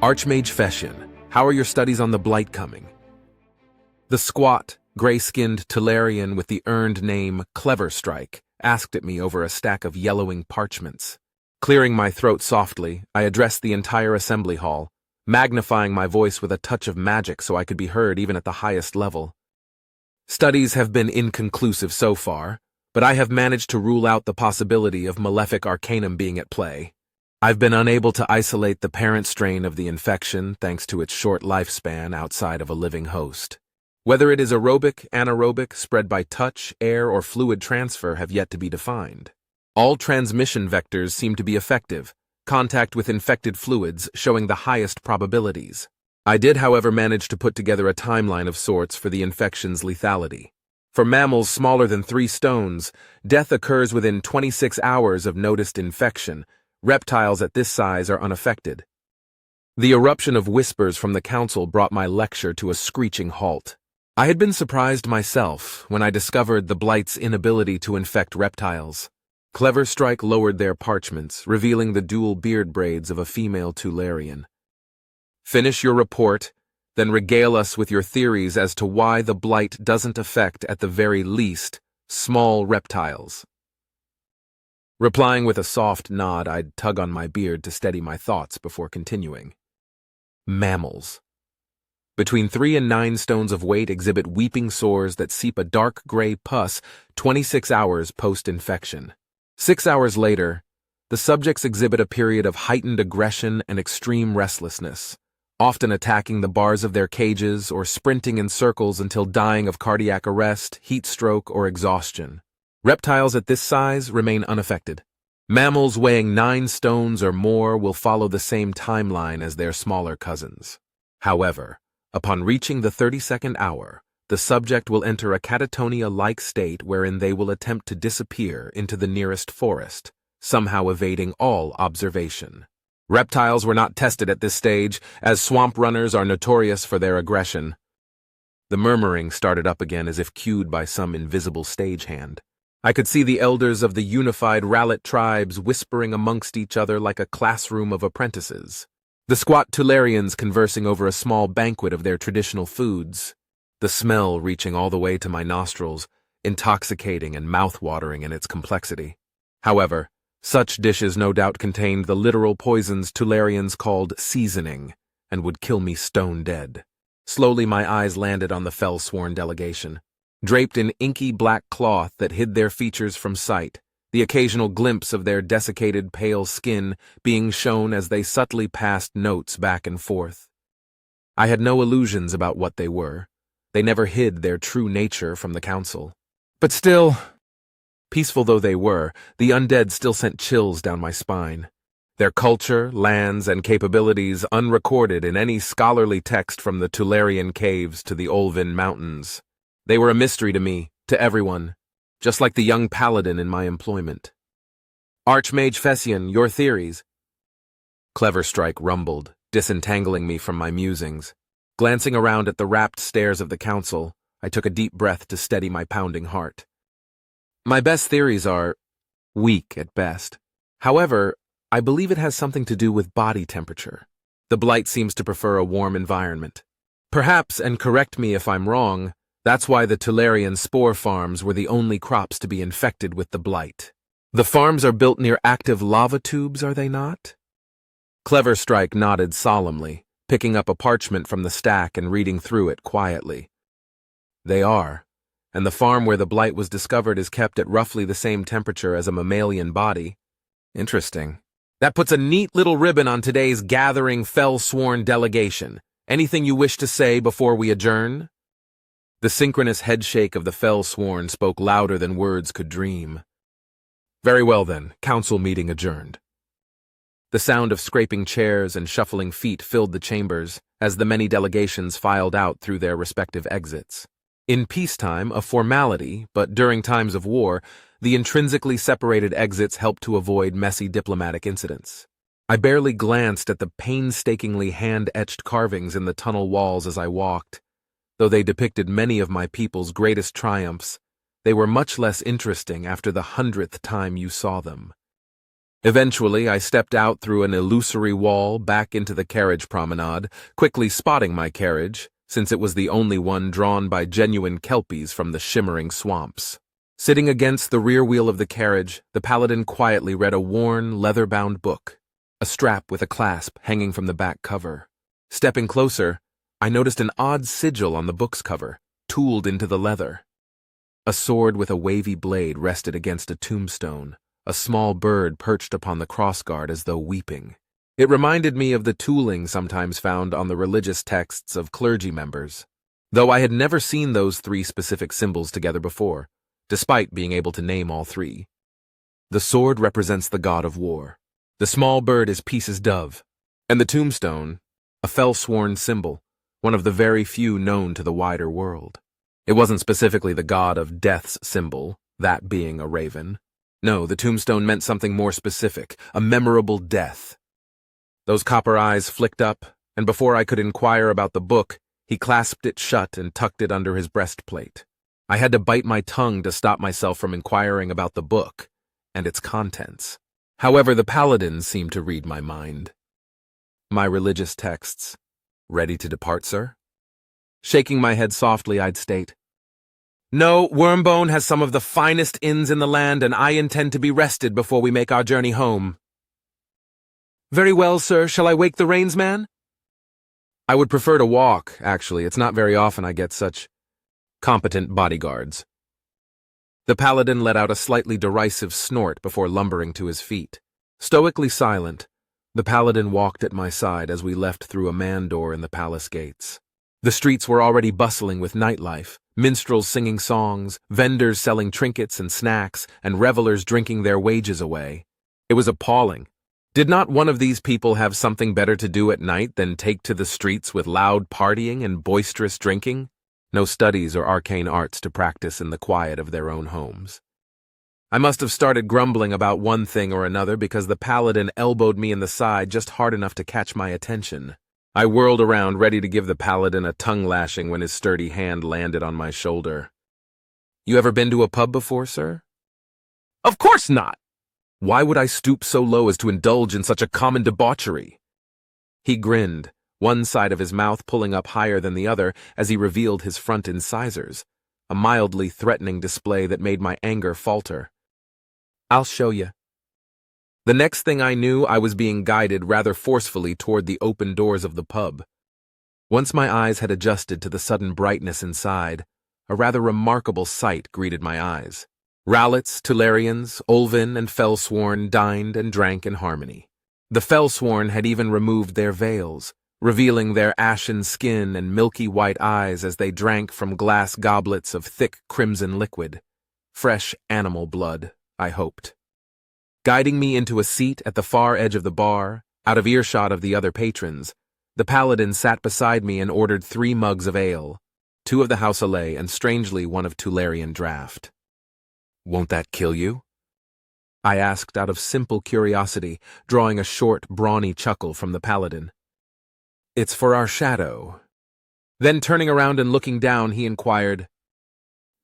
Archmage Feshion, how are your studies on the Blight coming? The squat, gray-skinned Tolarian with the earned name Clever Strike asked at me over a stack of yellowing parchments. Clearing my throat softly, I addressed the entire assembly hall, magnifying my voice with a touch of magic so I could be heard even at the highest level. Studies have been inconclusive so far, but I have managed to rule out the possibility of malefic arcanum being at play. I've been unable to isolate the parent strain of the infection thanks to its short lifespan outside of a living host. Whether it is aerobic, anaerobic, spread by touch, air, or fluid transfer have yet to be defined. All transmission vectors seem to be effective, contact with infected fluids showing the highest probabilities. I did, however, manage to put together a timeline of sorts for the infection's lethality. For mammals smaller than 3 stones, death occurs within 26 hours of noticed infection. Reptiles at this size are unaffected. The eruption of whispers from the council brought my lecture to a screeching halt. I had been surprised myself when I discovered the Blight's inability to infect reptiles. Clever Strike lowered their parchments, revealing the dual beard braids of a female Tolarian. Finish your report, then regale us with your theories as to why the Blight doesn't affect, at the very least, small reptiles. Replying with a soft nod, I'd tug on my beard to steady my thoughts before continuing. Mammals. Between 3 and 9 stones of weight exhibit weeping sores that seep a dark gray pus 26 hours post-infection. 6 hours later, the subjects exhibit a period of heightened aggression and extreme restlessness, often attacking the bars of their cages or sprinting in circles until dying of cardiac arrest, heat stroke, or exhaustion. Reptiles at this size remain unaffected. Mammals weighing 9 stones or more will follow the same timeline as their smaller cousins. However, upon reaching the 32nd hour, the subject will enter a catatonia-like state wherein they will attempt to disappear into the nearest forest, somehow evading all observation. Reptiles were not tested at this stage, as swamp runners are notorious for their aggression. The murmuring started up again as if cued by some invisible stagehand. I could see the elders of the unified Rallet tribes whispering amongst each other like a classroom of apprentices. The squat Tolarians conversing over a small banquet of their traditional foods, the smell reaching all the way to my nostrils, intoxicating and mouth-watering in its complexity. However, such dishes no doubt contained the literal poisons Tolarians called seasoning, and would kill me stone dead. Slowly my eyes landed on the fell-sworn delegation. Draped in inky black cloth that hid their features from sight, the occasional glimpse of their desiccated pale skin being shown as they subtly passed notes back and forth. I had no illusions about what they were. They never hid their true nature from the council. But still, peaceful though they were, the undead still sent chills down my spine. Their culture, lands, and capabilities unrecorded in any scholarly text from the Tolarian caves to the Olvin mountains. They were a mystery to me, to everyone, just like the young paladin in my employment. Archmage Feshion, your theories. Clever Strike rumbled, disentangling me from my musings. Glancing around at the rapt stares of the council, I took a deep breath to steady my pounding heart. My best theories are weak at best. However, I believe it has something to do with body temperature. The Blight seems to prefer a warm environment. Perhaps, and correct me if I'm wrong, that's why the Tolarian spore farms were the only crops to be infected with the Blight. The farms are built near active lava tubes, are they not? Clever Strike nodded solemnly, picking up a parchment from the stack and reading through it quietly. They are, and the farm where the Blight was discovered is kept at roughly the same temperature as a mammalian body. Interesting. That puts a neat little ribbon on today's gathering fell-sworn delegation. Anything you wish to say before we adjourn? The synchronous headshake of the fell-sworn spoke louder than words could dream. Very well then, council meeting adjourned. The sound of scraping chairs and shuffling feet filled the chambers as the many delegations filed out through their respective exits. In peacetime, a formality, but during times of war, the intrinsically separated exits helped to avoid messy diplomatic incidents. I barely glanced at the painstakingly hand-etched carvings in the tunnel walls as I walked. Though they depicted many of my people's greatest triumphs, they were much less interesting after the 100th time you saw them. Eventually, I stepped out through an illusory wall back into the carriage promenade, quickly spotting my carriage, since it was the only one drawn by genuine kelpies from the shimmering swamps. Sitting against the rear wheel of the carriage, the paladin quietly read a worn, leather-bound book, a strap with a clasp hanging from the back cover. Stepping closer, I noticed an odd sigil on the book's cover, tooled into the leather. A sword with a wavy blade rested against a tombstone, a small bird perched upon the crossguard as though weeping. It reminded me of the tooling sometimes found on the religious texts of clergy members, though I had never seen those three specific symbols together before, despite being able to name all three. The sword represents the god of war. The small bird is Peace's dove, and the tombstone, a fell-sworn symbol, one of the very few known to the wider world. It wasn't specifically the god of death's symbol, that being a raven. No, the tombstone meant something more specific, a memorable death. Those copper eyes flicked up, and before I could inquire about the book, he clasped it shut and tucked it under his breastplate. I had to bite my tongue to stop myself from inquiring about the book and its contents. However, the paladin seemed to read my mind. My religious texts. Ready to depart, sir? Shaking my head softly, I'd state, "No, Wormbone has some of the finest inns in the land, and I intend to be rested before we make our journey home." "Very well, sir. Shall I wake the reins man?" "I would prefer to walk, actually. It's not very often I get such competent bodyguards." The paladin let out a slightly derisive snort before lumbering to his feet. Stoically silent, the paladin walked at my side as we left through a man door in the palace gates. The streets were already bustling with nightlife, minstrels singing songs, vendors selling trinkets and snacks, and revelers drinking their wages away. It was appalling. Did not one of these people have something better to do at night than take to the streets with loud partying and boisterous drinking? No studies or arcane arts to practice in the quiet of their own homes. I must have started grumbling about one thing or another because the paladin elbowed me in the side just hard enough to catch my attention. I whirled around, ready to give the paladin a tongue lashing when his sturdy hand landed on my shoulder. "You ever been to a pub before, sir?" "Of course not! Why would I stoop so low as to indulge in such a common debauchery?" He grinned, one side of his mouth pulling up higher than the other as he revealed his front incisors, a mildly threatening display that made my anger falter. "I'll show you." The next thing I knew, I was being guided rather forcefully toward the open doors of the pub. Once my eyes had adjusted to the sudden brightness inside, a rather remarkable sight greeted my eyes. Rowlets, Tularians, Olvin, and Fellsworn dined and drank in harmony. The Fellsworn had even removed their veils, revealing their ashen skin and milky white eyes as they drank from glass goblets of thick crimson liquid. Fresh animal blood, I hoped. Guiding me into a seat at the far edge of the bar, out of earshot of the other patrons, the paladin sat beside me and ordered 3 mugs of ale, 2 of the House Alay and strangely 1 of Tularian draft. "Won't that kill you?" I asked out of simple curiosity, drawing a short, brawny chuckle from the paladin. "It's for our shadow." Then turning around and looking down, he inquired,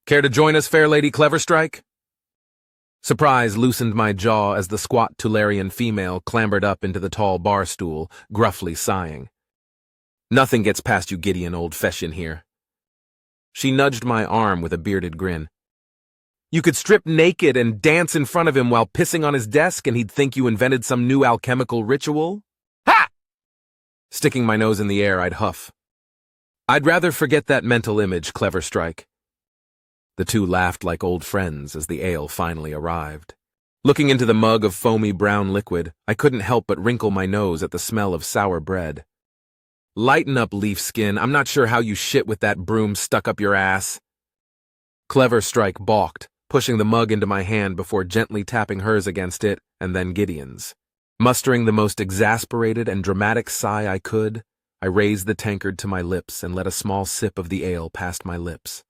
"Care to join us, fair Lady Cleverstrike?" Surprise loosened my jaw as the squat Tularian female clambered up into the tall bar stool, gruffly sighing. "Nothing gets past you Gideon old feshin here." She nudged my arm with a bearded grin. "You could strip naked and dance in front of him while pissing on his desk and he'd think you invented some new alchemical ritual? Ha!" Sticking my nose in the air, I'd huff. "I'd rather forget that mental image, Cleverstrike." The two laughed like old friends as the ale finally arrived. Looking into the mug of foamy brown liquid, I couldn't help but wrinkle my nose at the smell of sour bread. "Lighten up, leaf skin. I'm not sure how you shit with that broom stuck up your ass." Cleverstrike balked, pushing the mug into my hand before gently tapping hers against it and then Gideon's. Mustering the most exasperated and dramatic sigh I could, I raised the tankard to my lips and let a small sip of the ale past my lips.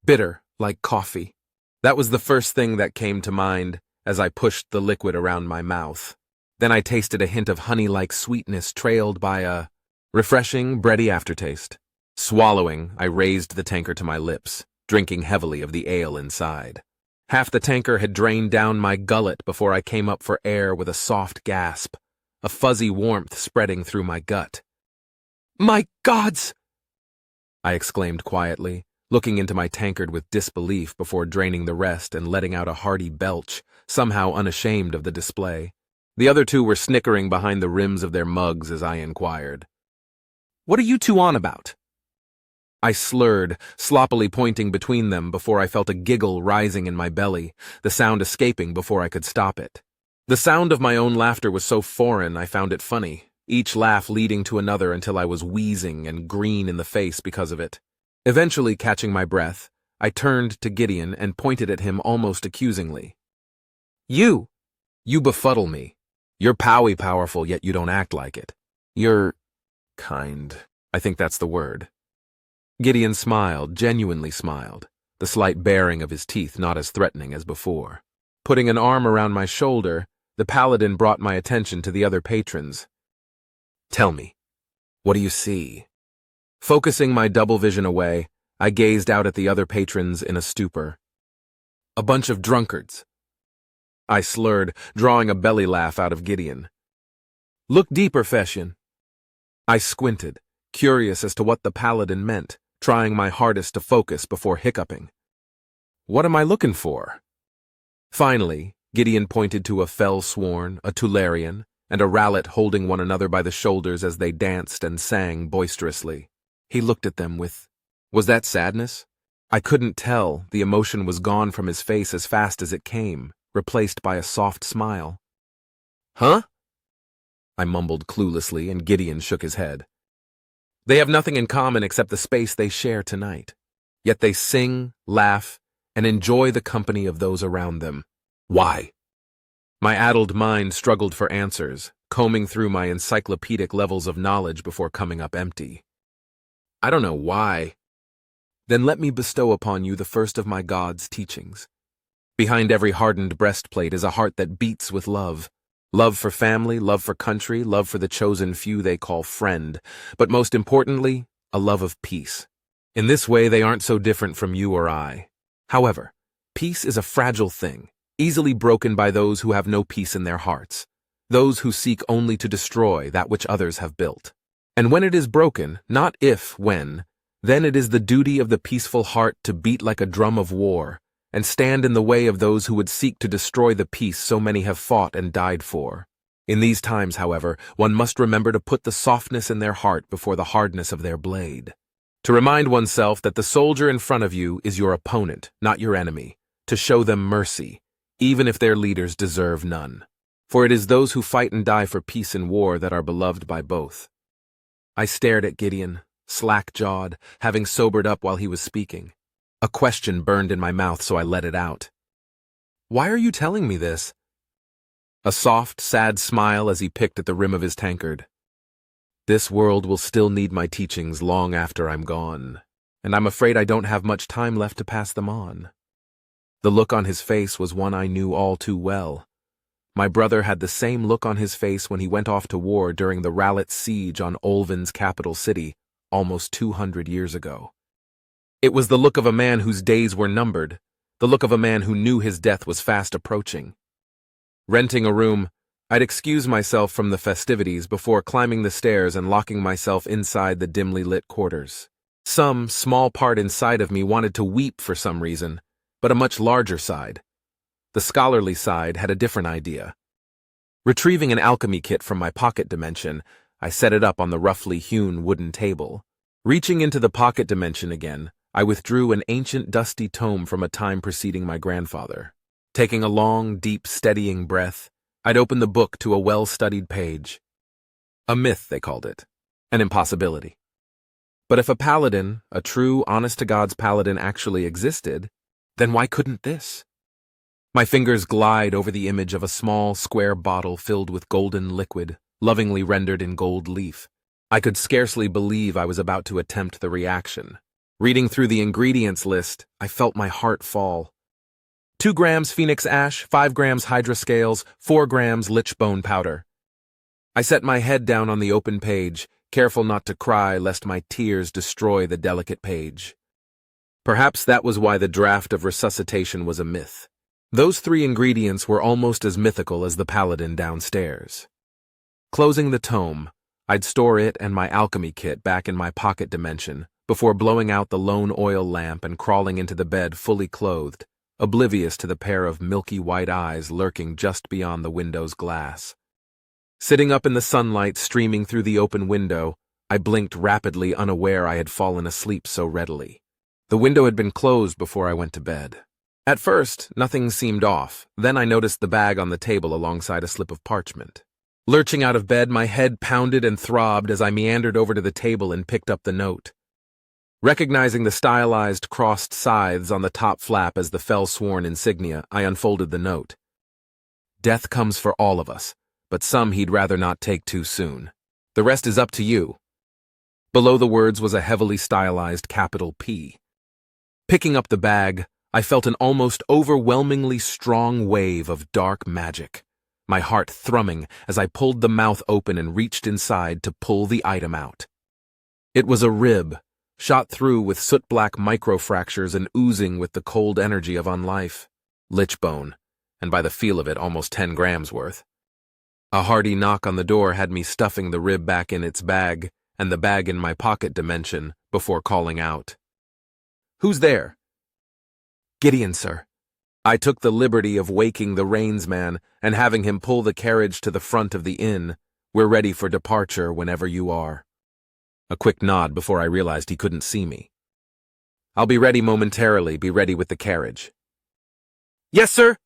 Bitter, like coffee. That was the first thing that came to mind as I pushed the liquid around my mouth. Then I tasted a hint of honey-like sweetness trailed by a refreshing, bready aftertaste. Swallowing, I raised the tankard to my lips, drinking heavily of the ale inside. Half the tanker had drained down my gullet before I came up for air with a soft gasp, a fuzzy warmth spreading through my gut. "My gods!" I exclaimed quietly, looking into my tankard with disbelief before draining the rest and letting out a hearty belch, somehow unashamed of the display. The other two were snickering behind the rims of their mugs as I inquired. "What are you two on about?" I slurred, sloppily pointing between them before I felt a giggle rising in my belly, the sound escaping before I could stop it. The sound of my own laughter was so foreign I found it funny, each laugh leading to another until I was wheezing and green in the face because of it. Eventually, catching my breath, I turned to Gideon and pointed at him almost accusingly. You befuddle me. You're powerful, yet you don't act like it. You're kind. I think that's the word." Gideon smiled, genuinely smiled, the slight baring of his teeth not as threatening as before. Putting an arm around my shoulder, the paladin brought my attention to the other patrons. "Tell me, what do you see?" Focusing my double vision away, I gazed out at the other patrons in a stupor. "A bunch of drunkards," I slurred, drawing a belly laugh out of Gideon. "Look deeper, Feshion." I squinted, curious as to what the paladin meant, trying my hardest to focus before hiccuping. "What am I looking for?" Finally, Gideon pointed to a fell-sworn, a Tularian, and a Rallet holding one another by the shoulders as they danced and sang boisterously. He looked at them with, was that sadness? I couldn't tell. The emotion was gone from his face as fast as it came, replaced by a soft smile. "Huh?" I mumbled cluelessly, and Gideon shook his head. "They have nothing in common except the space they share tonight. Yet they sing, laugh, and enjoy the company of those around them. Why?" My addled mind struggled for answers, combing through my encyclopedic levels of knowledge before coming up empty. "I don't know why." "Then let me bestow upon you the first of my God's teachings. Behind every hardened breastplate is a heart that beats with love. Love for family, love for country, love for the chosen few they call friend, but most importantly, a love of peace. In this way, they aren't so different from you or I. However, peace is a fragile thing, easily broken by those who have no peace in their hearts, those who seek only to destroy that which others have built. And when it is broken, not if, when, then it is the duty of the peaceful heart to beat like a drum of war, and stand in the way of those who would seek to destroy the peace so many have fought and died for. In these times, however, one must remember to put the softness in their heart before the hardness of their blade. To remind oneself that the soldier in front of you is your opponent, not your enemy, to show them mercy, even if their leaders deserve none. For it is those who fight and die for peace and war that are beloved by both. I stared at Gideon, slack-jawed, having sobered up while he was speaking. A question burned in my mouth, so I let it out. "Why are you telling me this?" A soft, sad smile as he picked at the rim of his tankard. "This world will still need my teachings long after I'm gone, and I'm afraid I don't have much time left to pass them on." The look on his face was one I knew all too well. My brother had the same look on his face when he went off to war during the Rallet siege on Olven's capital city almost 200 years ago. It was the look of a man whose days were numbered, the look of a man who knew his death was fast approaching. Renting a room, I'd excuse myself from the festivities before climbing the stairs and locking myself inside the dimly lit quarters. Some small part inside of me wanted to weep for some reason, but a much larger side, the scholarly side, had a different idea. Retrieving an alchemy kit from my pocket dimension, I set it up on the roughly hewn wooden table. Reaching into the pocket dimension again, I withdrew an ancient dusty tome from a time preceding my grandfather. Taking a long, deep, steadying breath, I'd opened the book to a well-studied page. A myth, they called it. An impossibility. But if a paladin, a true, honest-to-God's paladin, actually existed, then why couldn't this? My fingers glide over the image of a small, square bottle filled with golden liquid, lovingly rendered in gold leaf. I could scarcely believe I was about to attempt the reaction. Reading through the ingredients list, I felt my heart fall. 2 grams phoenix ash, 5 grams hydra scales, 4 grams lich bone powder. I set my head down on the open page, careful not to cry lest my tears destroy the delicate page. Perhaps that was why the draft of resuscitation was a myth. Those three ingredients were almost as mythical as the paladin downstairs. Closing the tome, I'd store it and my alchemy kit back in my pocket dimension before blowing out the lone oil lamp and crawling into the bed fully clothed, oblivious to the pair of milky white eyes lurking just beyond the window's glass. Sitting up in the sunlight streaming through the open window, I blinked rapidly, unaware I had fallen asleep so readily. The window had been closed before I went to bed. At first, nothing seemed off. Then I noticed the bag on the table alongside a slip of parchment. Lurching out of bed, my head pounded and throbbed as I meandered over to the table and picked up the note. Recognizing the stylized crossed scythes on the top flap as the fell-sworn insignia, I unfolded the note. Death comes for all of us, but some he'd rather not take too soon. The rest is up to you. Below the words was a heavily stylized capital P. Picking up the bag, I felt an almost overwhelmingly strong wave of dark magic, my heart thrumming as I pulled the mouth open and reached inside to pull the item out. It was a rib, shot through with soot-black microfractures and oozing with the cold energy of unlife. Lich bone, and by the feel of it, almost 10 grams worth. A hearty knock on the door had me stuffing the rib back in its bag and the bag in my pocket dimension before calling out. "Who's there?" "Gideon, sir." I took the liberty of waking the Rainsman and having him pull the carriage to the front of the inn. "We're ready for departure whenever you are." A quick nod before I realized he couldn't see me. "I'll be ready momentarily. Be ready with the carriage." "Yes, sir,"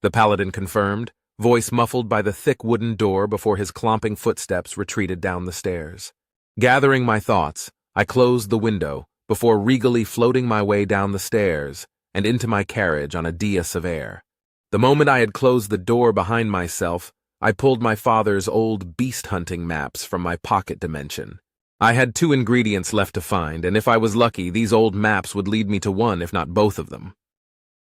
the paladin confirmed, voice muffled by the thick wooden door before his clomping footsteps retreated down the stairs. Gathering my thoughts, I closed the window before regally floating my way down the stairs and into my carriage on a dais of air. The moment I had closed the door behind myself, I pulled my father's old beast-hunting maps from my pocket dimension. I had 2 ingredients left to find, and if I was lucky, these old maps would lead me to one, if not both of them.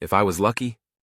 If I was lucky?